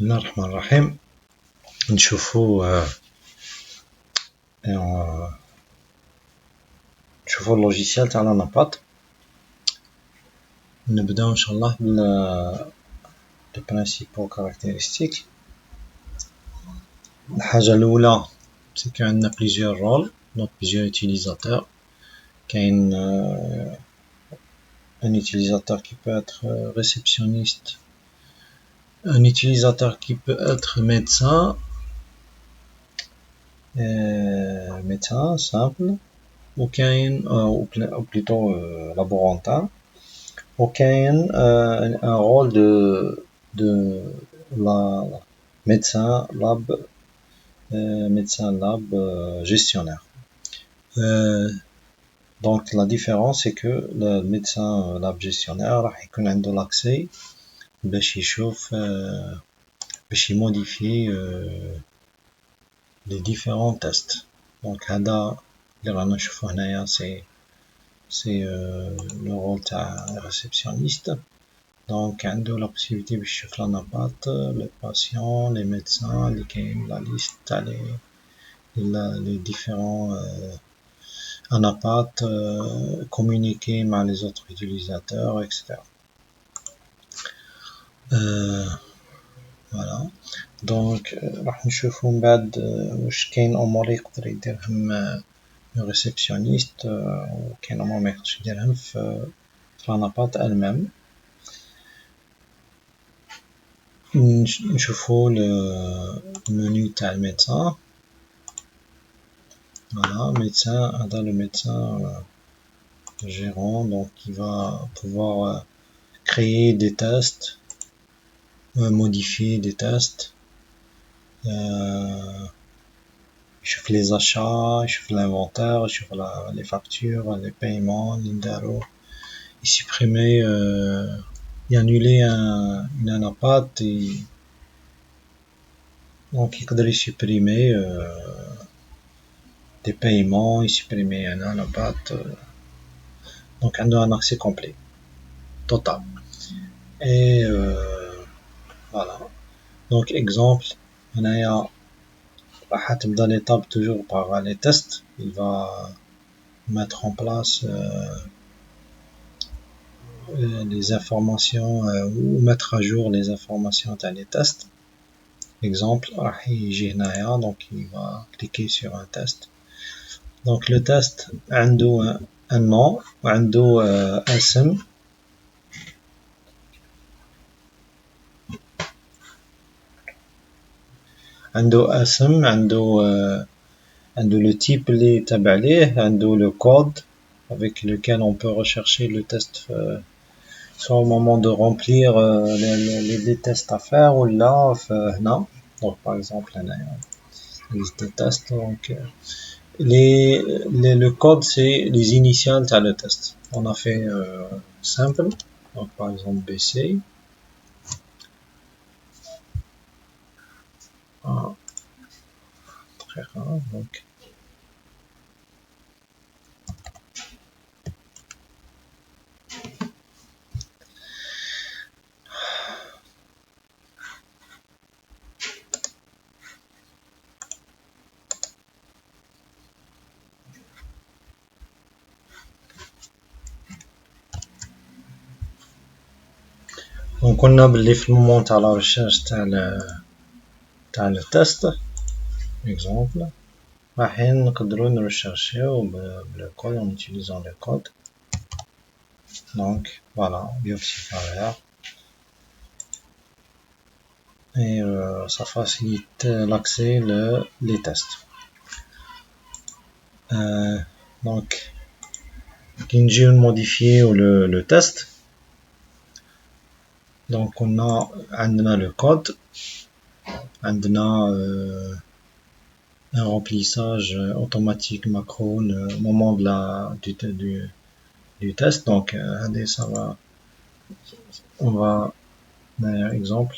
الله الرحمن الرحيم. نشوفوا نشوفوا اللوجيسيال تاع لانابات. نبداو ان شاء الله لي برينسيبال كاركتيرستيك. الحاجه الاولى سي كو عندنا بليزيور رول، دونك بليزيور utilisateur. كاين un utilisateur qui peut être réceptionniste, un utilisateur qui peut être médecin, médecin simple, ou plutôt laborantin, ou un rôle de la médecin lab gestionnaire. Donc la différence c'est que le médecin lab gestionnaire راح يكون عنده l'accès باش يشوف باش يموديفي les différents tests. Donc هذا اللي رانا نشوفوه هنايا c'est le rôle تاع réceptionniste. Donc عنده la possibilité باش يشوف لانابات les patients, les médecins اللي كاين la liste تاع les différents anapates, communiquer مع les autres utilisateurs, etc. Voilà. Donc راح نشوفو من بعد واش كاين امور يقدر يديرهم le réceptionniste وكاين امور ما يقدرش يديرهم في لانابات elle-même. نشوفو le menu تاع الميدسان. Voilà, médecin, هذا le médecin gérant, donc il va pouvoir créer des tests, modifier des tests, يشوف les achats, يشوف l'inventaire, يشوف les factures, les paiements, l'indaro, il supprimer, il annuler une anapate, donc il peut supprimer des paiements, il supprimer un anapate, donc on a un accès complet, total. Et voilà. Donc exemple, هنايا راح تبدا l'étape toujours par les tests. Il va mettre en place les informations ou mettre à jour les informations dans les tests. Exemple, راح يجي هنايا donc il va cliquer sur un test. Donc le test عنده un nom وعنده اسم. عنده اسم, عنده le type اللي تابع ليه, عنده le code avec lequel on peut rechercher le test soit au moment de remplir les tests à faire ou là هنا. Donc par exemple هنايا liste de tests, donc le code c'est les initiales تاع le test. On a fait simple, donc par exemple BC. Voilà. Très rare, donc قلنا باللي في المومون تاع لا ريشيرش تاع لو تيست اكزومبل رايحين نقدروا نريشيرشيو بلو كود en utilisant le code. Donc voilà, biopsy et ça facilite l'accès les tests. Donc qui نجيو modifier le test. Donc on a عندنا le code, عندنا un remplissage automatique macro au moment du test. Donc ça va, on va exemple,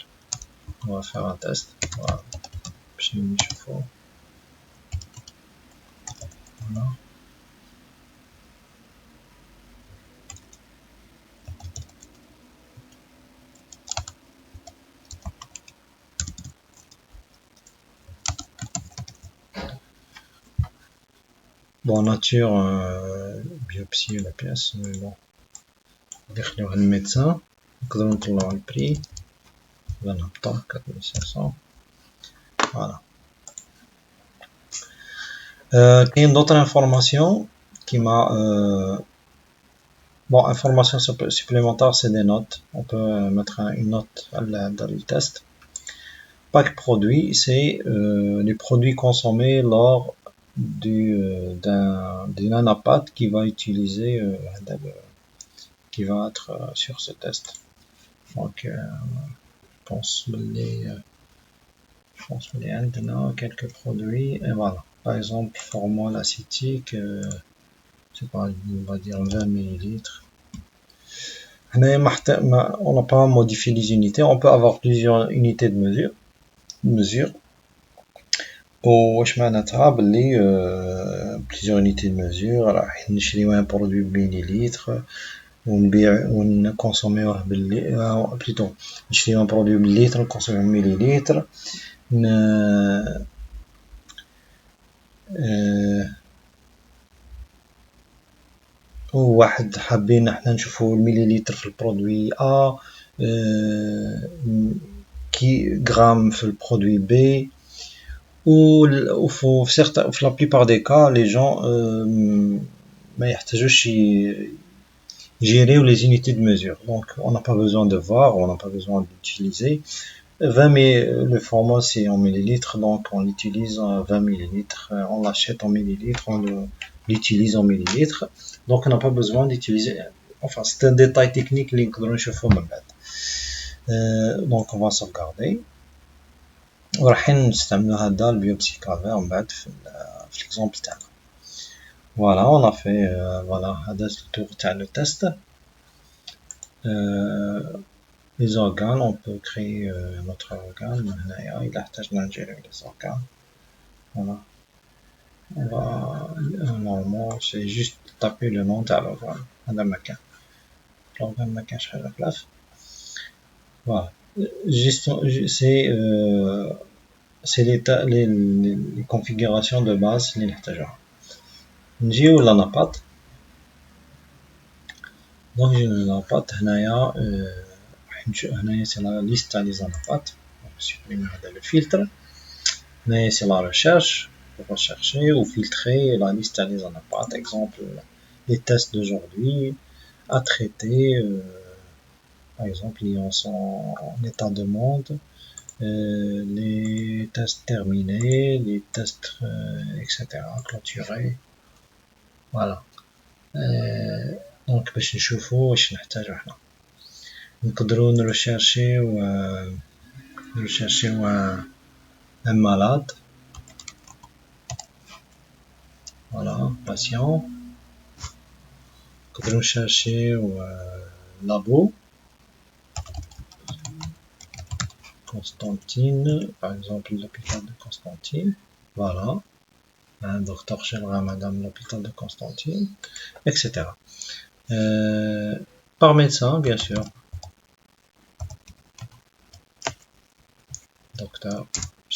on va faire un test. Voilà. Voilà. bon nature biopsie la pièce mais bon ندخلوها الميدسان نقدروا نطلعوا البري ولا نهبطوا 4500 فوالا. كاين d'autres informations كيما bon information supplémentaire c'est des notes, on peut mettre une note dans le test. Pack produit c'est les produits consommés lors d'une anapath qui va utiliser qui va être sur ce test. Donc je pense qu'il y a quelques produits et voilà. Par exemple formol acétique, c'est pas, on va dire 20 ml. On n'a pas modifié les unités, on peut avoir plusieurs unités de mesure. واش معناتها باللي plusieurs unités de mesure راح نشريو un produit بمليلتر ونبيع ونكونسوميوه بليتو نشريو un produit بليتر ونكونسوميوه بمليلتر واحد حابين احنا نشوفوا المليلتر في البرودوي A كي غرام في البرودوي B ou في la plupart des cas les gens ما يحتاجوش gérer les unités de mesure, donc on n'a pas besoin de voir, on n'a pas besoin d'utiliser 20 mais le format c'est en millilitres, donc on l'utilise en 20 millilitres, on l'achète en millilitres, on l'utilise en millilitres, donc on n'a pas besoin d'utiliser, enfin c'est un détail technique اللي نقدروا نشوفوه من بعد. Donc on va sauvegarder ورايحين نستعملوا هذا البيوبسي كافير من بعد في l'exemple تاعنا. Voilà, on a fait voilà, هذا le tour تاع le test. Les organes, on peut créer notre organe هنايا إلا احتاجنا نجيريو les organes. Voilà. On va normalement c'est juste taper le nom تاع l'organe. هذا مكان. l'organe ما كانش حاجة بلاف. Voilà. C'est les configurations de base اللي نحتاجوها. نجيو للانابات. Donc l'anapath هنايا هنايا c'est la liste تاع les anapathes. On va supprimer هذا le filtre. هنايا c'est la recherche pour rechercher ou filtrer la liste تاع les anapathes. Exemple les tests d'aujourd'hui à traiter par exemple ils sont en état de demande, les tests terminés, les tests etc. clôturés. Voilà. دونك باش نشوفو واش نحتاجو حنا نقدرو نرشيرشيو ان مالاد. فوالا باسيون. نقدرو نشيرشيو لابو Constantine, par exemple l'hôpital de Constantine. Voilà. Un docteur Chelra, madame l'hôpital de Constantine, etc. Par médecin, bien sûr. Docteur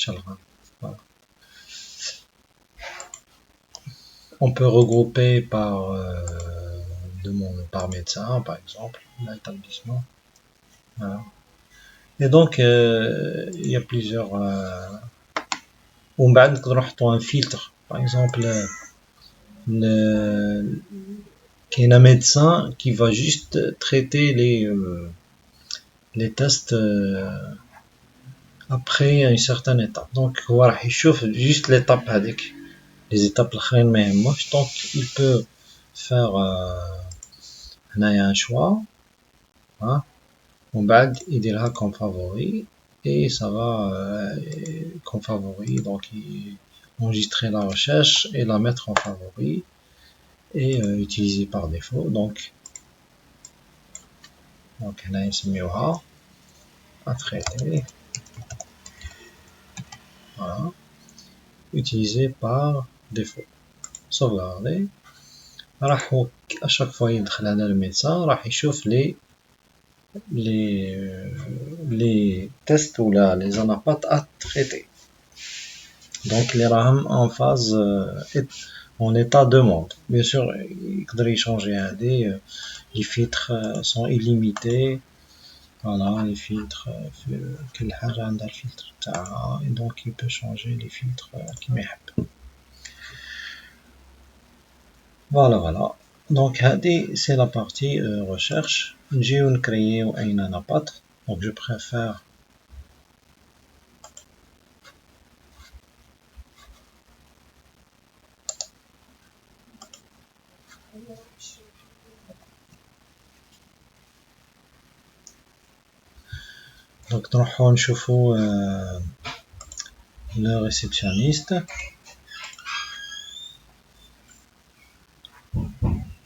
Chelra. Voilà. On peut regrouper par médecin, par exemple, l'établissement. Voilà. Et donc, il y a plusieurs... on va نحطوا un filtre. Par exemple, il y a un médecin qui va juste traiter les tests après une certaine étape. Donc, voilà, il chauffe juste l'étape avec les étapes donc il peut faire un choix. Hein? On va dire comme favori et ça va comme favori, donc enregistrer la recherche et la mettre en favori et utiliser par défaut. Donc là c'est mieux à traiter. Voilà. Utiliser par défaut. Sauvegarder. À chaque fois يدخل على le médecin راح يشوف les tests ou les anapathes à traiter. Donc les rahm en phase en état demande. Bien sûr, il faudrait changer les filtres sont illimités. Voilà, les filtres, quel حاجة عندها الفلتر بتاعها, et donc il peut changer les filtres كيما يحب. Voilà. Donc c'est la partie recherche. نجيو نكرييو أين نبات. Donc je préfère donc نروحو نشوفو le réceptionniste.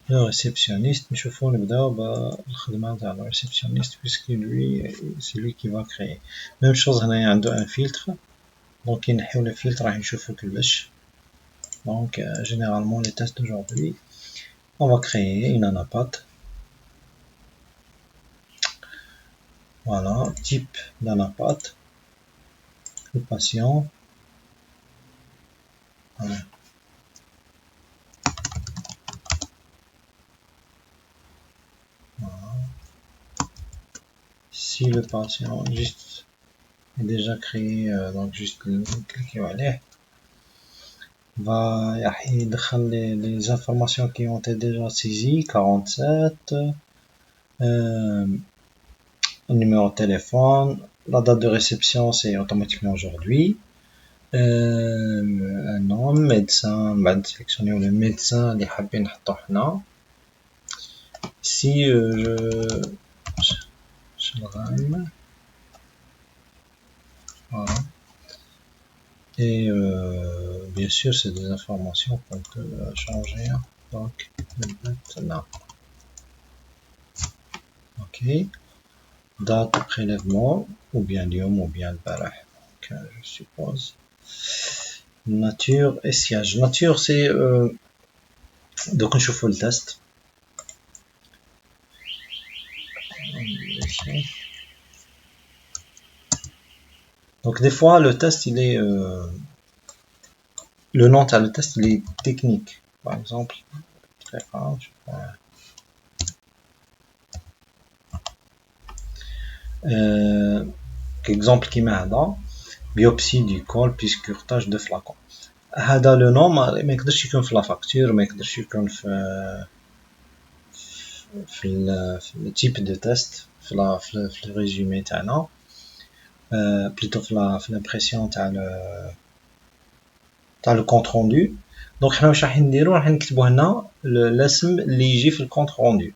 Le réceptionniste, نشوفو نبداو بالخدمة تاع le réceptionniste puisque lui c'est lui qui va créer. Même chose هنايا عنده un filtre. Donc ينحيو le filtre راح نشوفو كلش. Donc généralement les tests d'aujourd'hui, on va créer une anapath. Voilà, type d'anapath. Le patient. Voilà. Si le patient juste est déjà créé, donc juste cliquer عليه, va يدخل les informations qui ont été déjà saisies, 47, le numéro de téléphone, la date de réception c'est automatiquement aujourd'hui, un nom, médecin, بعد sélectionner le médecin اللي حابين نحطو حنا. Si je le rame, voilà. Et bien sûr c'est des informations qu'on peut changer, donc maintenant. Ok, date de prélèvement, ou bien اليوم ou bien البارح, donc je suppose. Nature et siège. Nature c'est donc نشوفو le test. Donc des fois le test il est le nom de le test il est technique. Par exemple, exemple كيما هذا biopsie du col puis curetage de flacon. هذا le nom ما يقدرش يكون في لا فاكتور, ما يقدرش يكون في le type de test, في le résumé تاعنا, plutôt في l'impression تاع le compte rendu. Donc حنا واش راح نديرو, راح نكتبو هنا الاسم اللي يجي في الكونت روندو.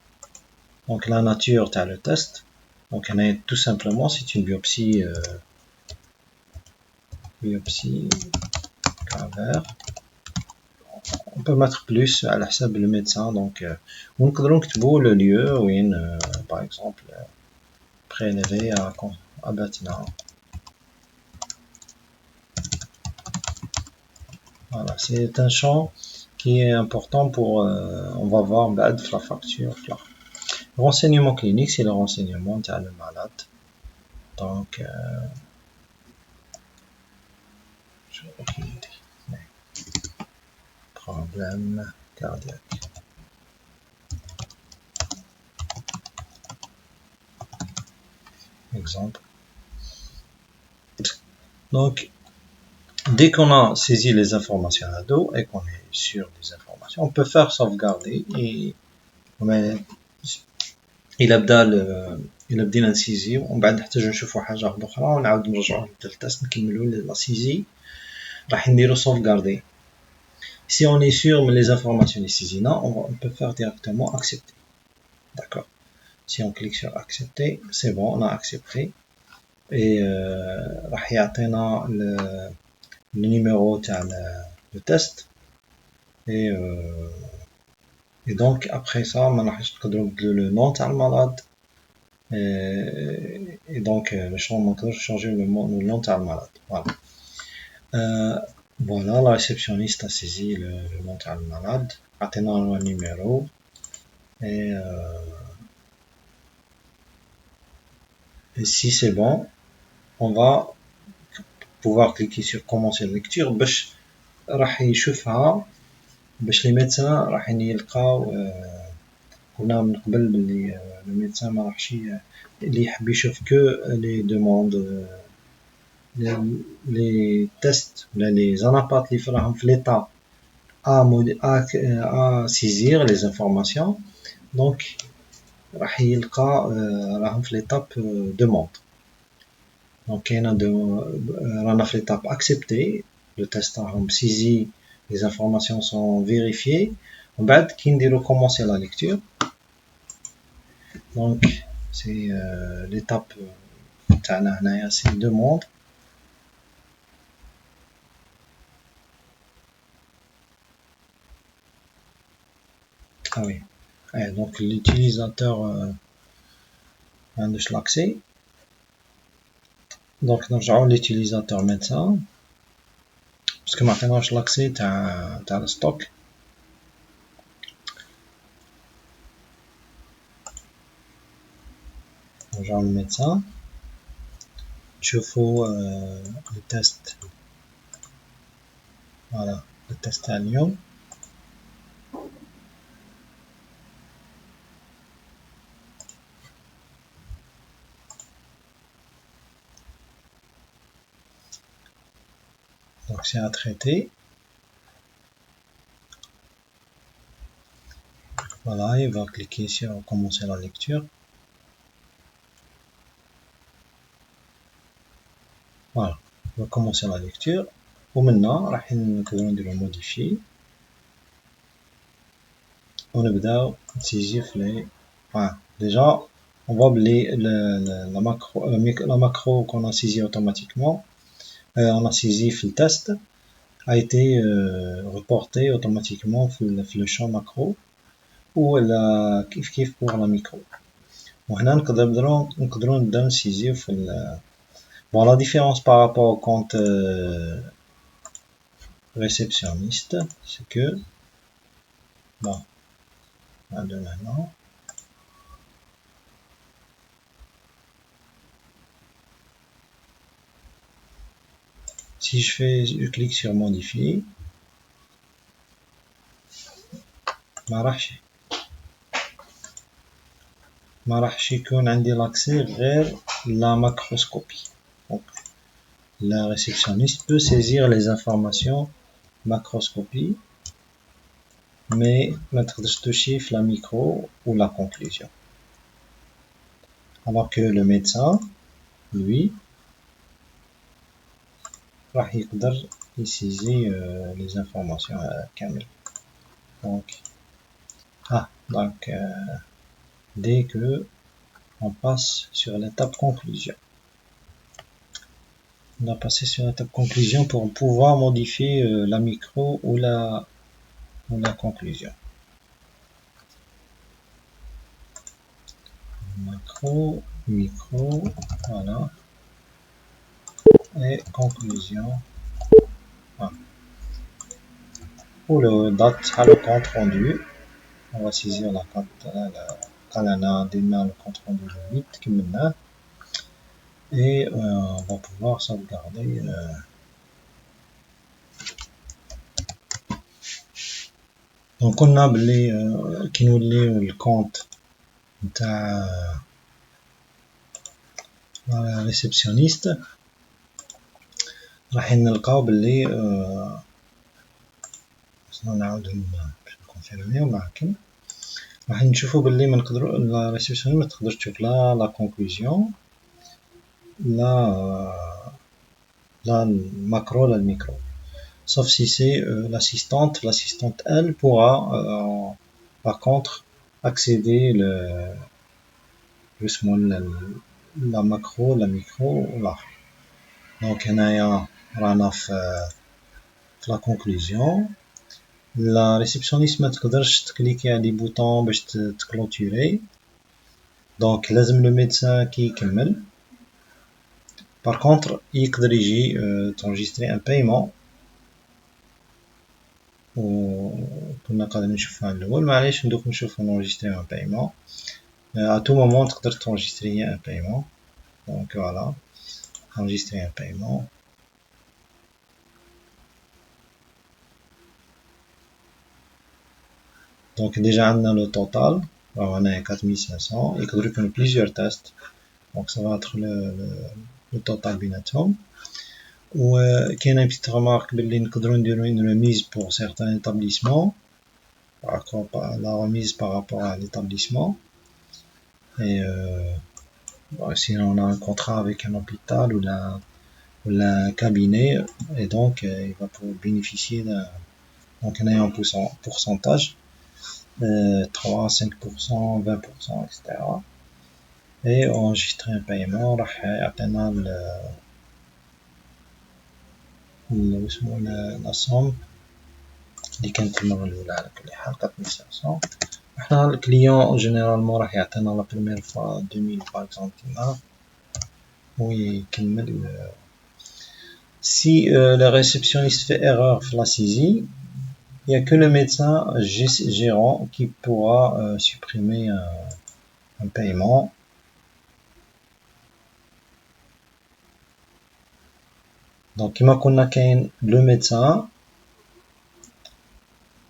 Donc la nature تاع le test, donc هنا tout simplement c'est une biopsie caverne. On peut mettre plus à la حساب le médecin, donc ونقدروا نكتبوا le lieu وين par exemple prélevé à Batna. Voilà, c'est un champ qui est important pour on va voir بعد في la facture là. Renseignement clinique, c'est le renseignement de le malade. Donc problème cardiaque. Exemple. Donc, dès qu'on a saisi les informations à dos et qu'on est sûr des informations, on peut faire sauvegarder et إلا بدينا نسيزي ومن بعد نحتاجو نشوفو حاجة واحدة أخرى ونعاود نرجعو للتست نكملو لا سيزي, راح نديرو sauvegarder. Si on est sûr mais les informations les saisina, on peut faire directement accepter. D'accord. Si on clique sur accepter, c'est bon, on a accepté. Et راح يعطينا le numéro تاع le test. Et donc après ça, ما راحش نقدرو نبدلو le nom تاع المالاد. Et donc le champ on peut changer le nom تاع المالاد. Voilà. Voilà, la réceptionniste a saisi le nom تاع المالاد, عطينا un numéro. Et si c'est bon, on va pouvoir cliquer sur commencer la lecture باش راح يشوفها باش لي ميدسان راح يلقاو قلنا من قبل بلي لو ميدسان ما راحش اللي يحب يشوف كو لي دوموند لي تيست ولا لي زانابات اللي راهم في ليطا à saisir les informations donc راح يلقى راهم في l'étape demande donc كاينه رانا في l'étape accepter le test راهم saisi les informations sont vérifiées ومن بعد كي نديرو commencer la lecture donc c'est l'étape تاعنا هنايا c'est demande. Ah oui. Et donc l'utilisateur عندوش l'accès. Donc نرجعو l'utilisateur médecin parce que ما عطيناش l'accès تاع الستوك. نرجعو للميدسان تشوفو التست فوالا التست تاع اليوم. Donc c'est à traiter. Voilà, il va cliquer sur commencer la lecture. Voilà, on va commencer la lecture. ومنا راح نقدروا نديرو موديفي ونبداو نسيزيو في لي déjà on voit la macro qu'on a saisi automatiquement on a saisi في التست a été reporté automatiquement في le champ macro ولا كيف pour la micro. وهنا نقدروا نبداو نسيزيو في bon la différence par rapport au compte réceptionniste c'est que bon de maintenant si je clique sur modifier ما راحش يكون عندي l'accès غير la macroscopie. Donc la réceptionniste peut saisir les informations macroscopie mais ما تقدرش toucher في la micro ou la conclusion. Alors que le médecin lui راح يقدر يسيزي les informations كامل. Donc dès que on passe sur l'étape conclusion. On a passé sur l'étape conclusion pour pouvoir modifier la micro ou la conclusion. Macro, micro, voilà. Et conclusion. Voilà. Pour le date à le compte rendu, on va saisir la le compte rendu le 8 qui maintenant. Et on va pouvoir sauvegarder donc on a qui nous lit le compte de la réceptionniste راح نلقاو باللي نعاود نكونفيرميو معكم راح نشوفوا باللي ما نقدروا لا ريسبسيون ما تقدرش تشوف لا كونكلوزيون لا الماكرو لا الميكرو sauf si c'est l'assistante elle pourra par contre accéder justement la macro la micro là donc هنايا رانا في la conclusion. La réceptionniste ما تقدرش تكليكي على لي بوطون باش تكلوتوري دونك لازم لو ميدسان كي يكمل. par contre يقدر يجي تونجستري ان بايمون وكنا قادرين نشوفها الاول معليش ندوك نشوفو نونجستري ان بايمون à tout moment تقدر تونجستري ان بايمون donc voilà enregistrer un paiement. Donc déjà on a le total, alors on a 4500 et qu'on a plusieurs tests, donc ça va être le total بيناتهم. وكاينه une petite remarque باللي نقدروا نديروا une remise pour certains établissements, la remise par rapport à l'établissement. Et si on a un contrat avec un hôpital ou un cabinet, et donc il va pouvoir bénéficier d'un, donc on a un pourcentage, 3, 5%, 20%, etc. Et enregistrer un paiement راح يعطينا la somme اللي كانت المرة الأولى على كل حال 4500. احنا الكليون جينيرالمون راح يعطينا لا بروميير فوا 2000 باغ اكزومبل دينار ويكمل. Si le réceptionniste fait erreur في la saisie, il n'y a que le médecin gérant qui pourra supprimer un paiement. Donc كما قلنا كاين le médecin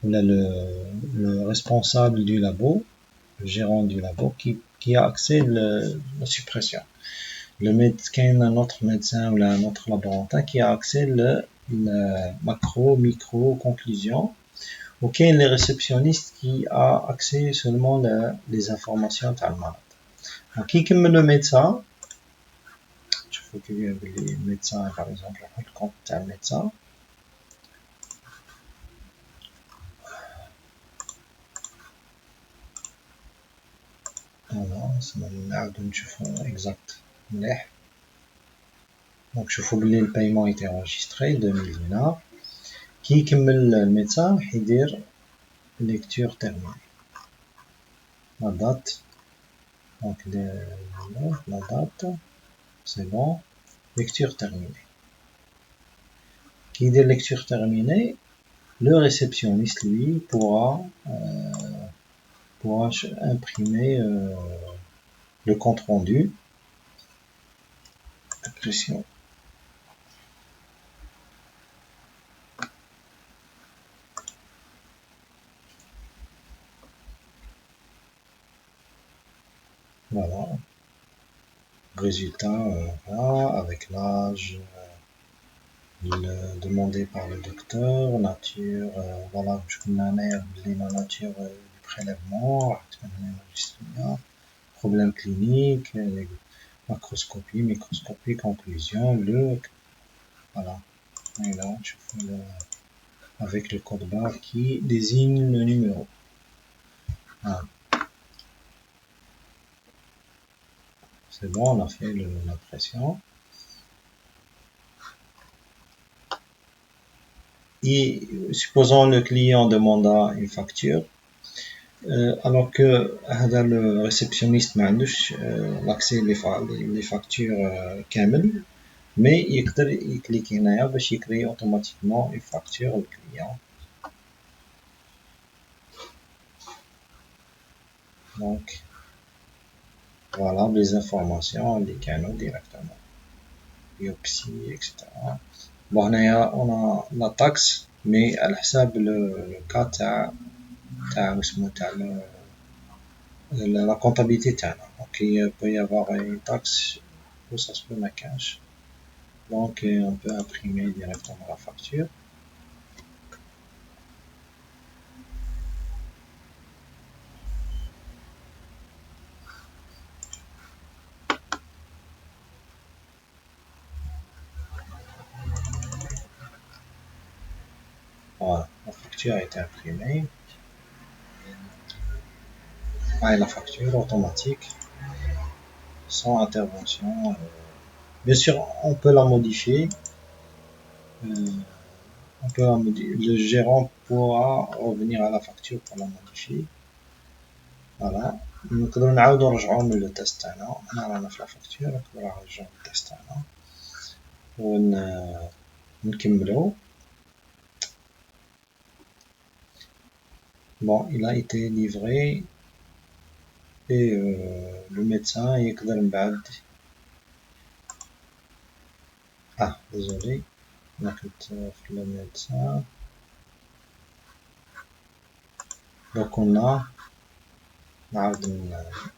le responsable du labo, le gérant du labo qui a accès à la suppression. Le médecin, un autre médecin ou un autre laborantin qui a accès à la macro, micro, conclusion. Ou qu'il y a les réceptionnistes qui a accès seulement les informations de le malade. Donc, qui comme le médecin, je faut que les médecins, par exemple, le compte d'un médecin. Voilà, c'est exact. Donc, je faut que le paiement était enregistré, 2000 dinars. Qui comme le médecin, il dit lecture terminée. La date, donc la date, c'est bon, lecture terminée. Qui dit lecture terminée, le réceptionniste, lui, pourra imprimer le compte rendu. Impression. Voilà. Résultat, voilà, avec l'âge demandé par le docteur, nature, voilà, je connais la nature du prélèvement, problème clinique, macroscopie, microscopie, conclusion, voilà. Et là, je fais avec le code barre qui désigne le numéro. Voilà. C'est bon, on a fait l'impression. Et supposons le client demanda une facture, alors que le réceptionniste n'a pas l'accès les factures كامل, mais il peut cliquer là باش يكري automatiquement une facture au client. Donc voilà les informations les canaux directement, biopsie, etc. Bon, on a la taxe, mais à حساب le cas la comptabilité تاعنا. Donc il peut y avoir une taxe ou ça se peut ma cash. Donc on peut imprimer directement la facture. Voilà, la facture a été imprimée. Et la facture automatique, sans intervention. Bien sûr, on peut la modifier. Le gérant pourra revenir à la facture pour la modifier. Voilà. نقدروا نعاودوا نرجعوا من لو تيست تاعنا. هنا رانا في لا فاكتور, نقدروا نرجعوا للتيست تاعنا ونكملوا. Bon, il a été livré et le médecin يقدر من بعد. Désolé, on a fait le médecin. Donc on a نعاود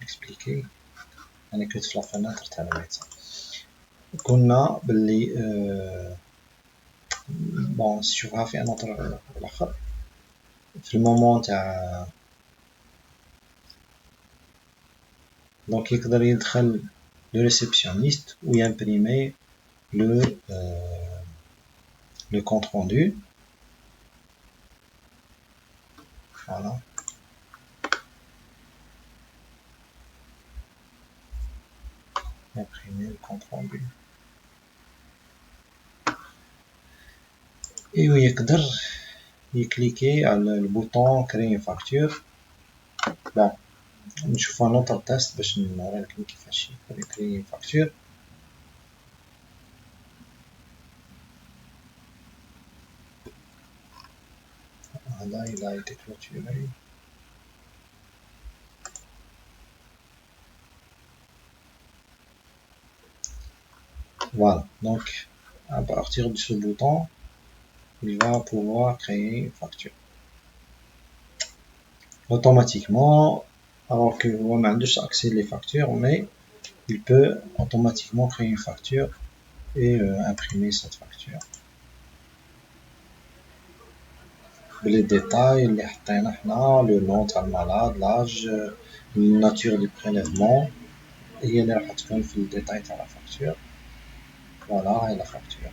نكسبليكي انا كنت في لا فenêtre تاع الميدسان كنا باللي بون نشوفها في انوتر الاخر في المومون تاع دونك يقدر يدخل لو ريسبسيونيست و يمبريمي le compte rendu. Voilà. Imprimer le compte rendu. Et oui, il cliquer sur le bouton créer une facture. Bon, je fais un autre test باش نوريلكم كيفاش créer une facture. Voilà, il a été clôturé. Voilà, donc à partir de ce bouton, il va pouvoir créer une facture. Automatiquement, alors que on a déjà accès les factures, mais il peut automatiquement créer une facture et imprimer cette facture. Les détails, le nom de malade, l'âge, la nature du prélèvement, et il y a le détail de la facture. Voilà, et la facture.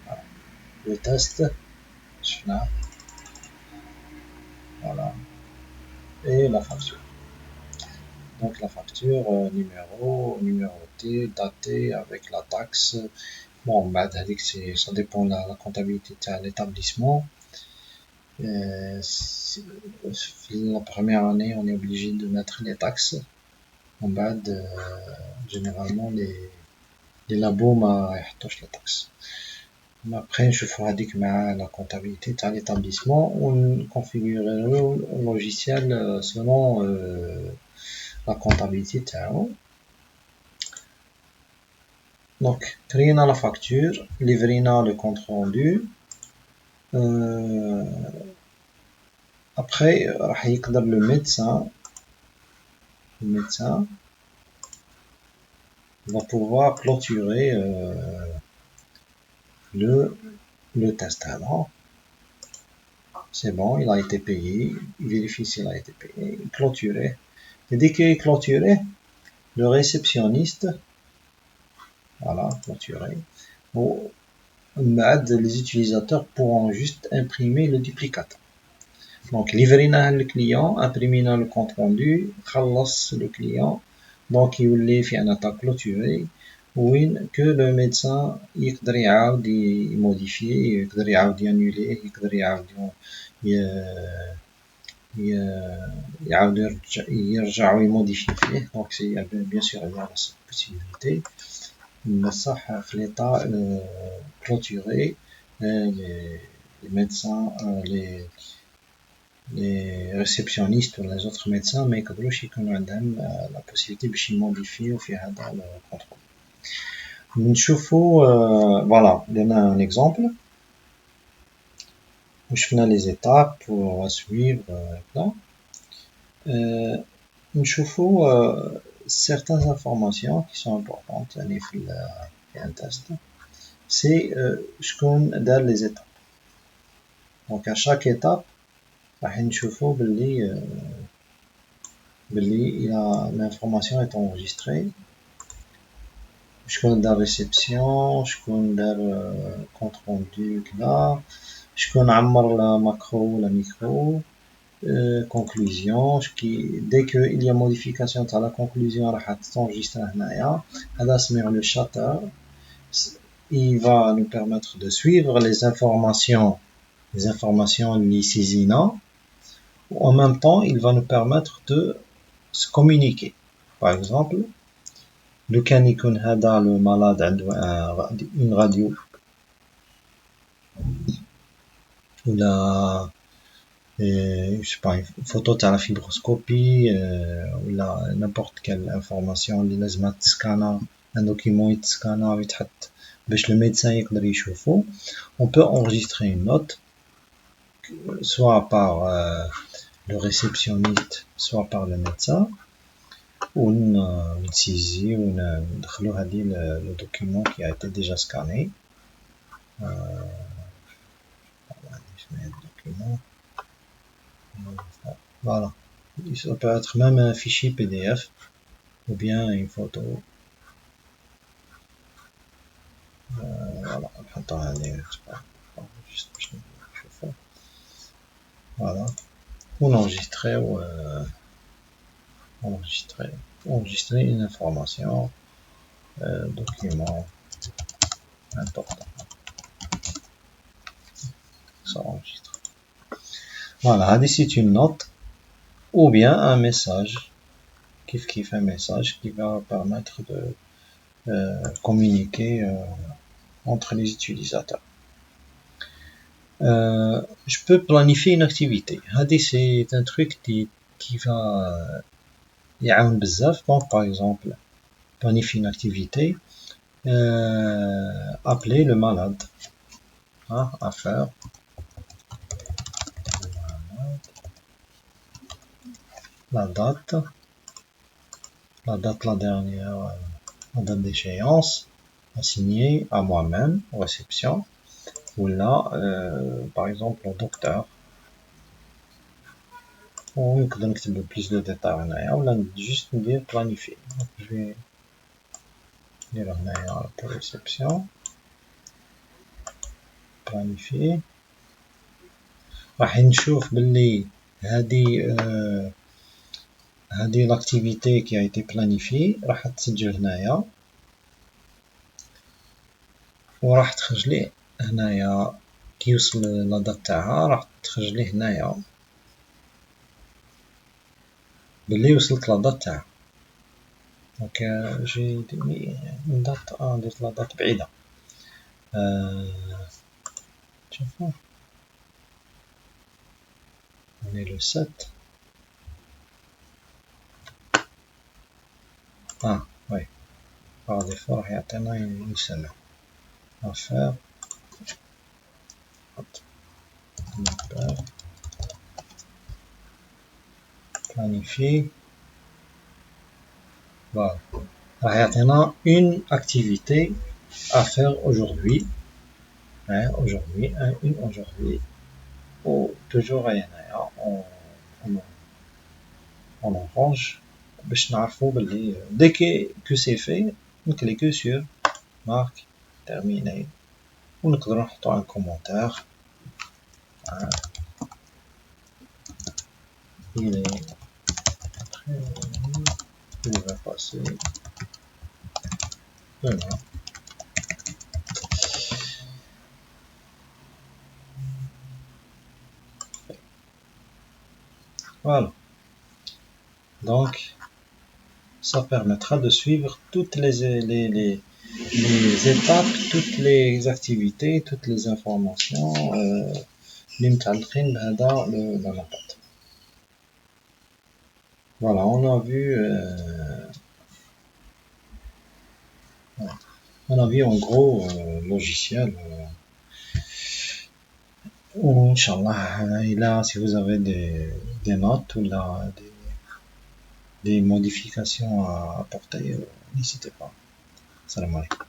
Voilà. Le test, voilà, et la facture. Donc la facture numérotée, datée avec la taxe. Bon, bah, ça dépend de la comptabilité de l'établissement. La première année, on est obligé de mettre les taxes. En bas, généralement, les labos touchent les taxes. Après, je ferai avec la comptabilité de l'établissement. On configurerait le logiciel selon la comptabilité. Donc, créer la facture, livrer le compte rendu. Après, le médecin va pouvoir clôturer le test. Alors, c'est bon, il a été payé. Il vérifie s'il a été payé. Clôturé. Et dès qu'il est clôturé, le réceptionniste, voilà, clôturé. Les utilisateurs pourront juste imprimer le duplicateur. Donc, livrer le client, imprimer le compte rendu, khalas le client. Donc, il est fait un attaque clôturé. Que le médecin يقدر يعاود يموديفي يقدر يعاود يانولي يقدر يعاود يرجع ويموديفي فيه. Donc, c'est bien sûr il y a cette possibilité. بصح في l'état clôturé, les médecins, les réceptionnistes ou les autres médecins ما يقدروش يكونوا عندهم la possibilité باش يموديفيو في هذا الكونترول. نشوفوا voilà, درنا un exemple. وشفنا les étapes pour suivre là. نشوفوا certaines informations qui sont importantes يعني في un test. C'est شكون دار les étapes. Donc à chaque étape راح نشوفوا باللي l'information est enregistrée. شكون دار réception, شكون دار compte rendu كذا, شكون عمر la macro la micro, conclusion. Dès qu'il y a modification de la conclusion راح تنجستر هنايا. هذا سميوه le shutter. Il va nous permettre de suivre les informations اللي سيزينا. En même temps, il va nous permettre de se communiquer. Par exemple, لو كان يكون هذا le malade عنده une radio ولا je sais pas une photo تاع la fibroscopie ولا n'importe quelle information اللي لازم تسكانا un document يتسكانا ويتحط باش le médecin يقدر يشوفه. On peut enregistrer une note soit par le réceptionniste, soit par le médecin, ونسيزي وندخلو هذه le document qui a été déjà scanné. Voilà. Ça peut être même un fichier PDF ou bien une photo. Voilà. Voilà. On enregistrer enregistrer une information, document important. Ça enregistre. Voilà, c'est une note ou bien un message, kiff un message qui va permettre de communiquer entre les utilisateurs. Je peux planifier une activité. C'est un truc qui va يعاون بزاف. Donc par exemple, planifier une activité, appeler le malade, à faire. La date la dernière, la date d'échéance, assignée à moi-même, réception, ou là, par exemple, au docteur. On peut donner plus de détails, ou là, juste dire planifier. Donc, je vais dire la réception, planifier. راح نشوف باللي هذه l'activité qui a été planifiée راح تسجل هنايا وراح تخرج لي هنايا كي يوصل لا دات تاعها راح تخرج لي هنايا باللي وصلت لا دات تاعها. دونك جي من دات درت لا دات بعيدة. شوفوا on est le 7. Oui, par défaut راح يعطينا une semaine à faire. Planifier. Voilà. راح يعطينا une activité à faire aujourd'hui. Aujourd'hui. Ou toujours on arrange باش نعرفو بلي dès que c'est fait نكليكو sur marque terminé ونقدرو نحطو un commentaire. Il va passer demain. Voilà. Donc, ça permettra de suivre toutes les étapes, toutes les activités, toutes les informations اللي متعلقين بهذا la méthode. Voilà, on a vu en gros logiciel. Inch'Allah, si vous avez des notes ou là, des modifications à apporter, n'hésitez pas. Salam alaikum.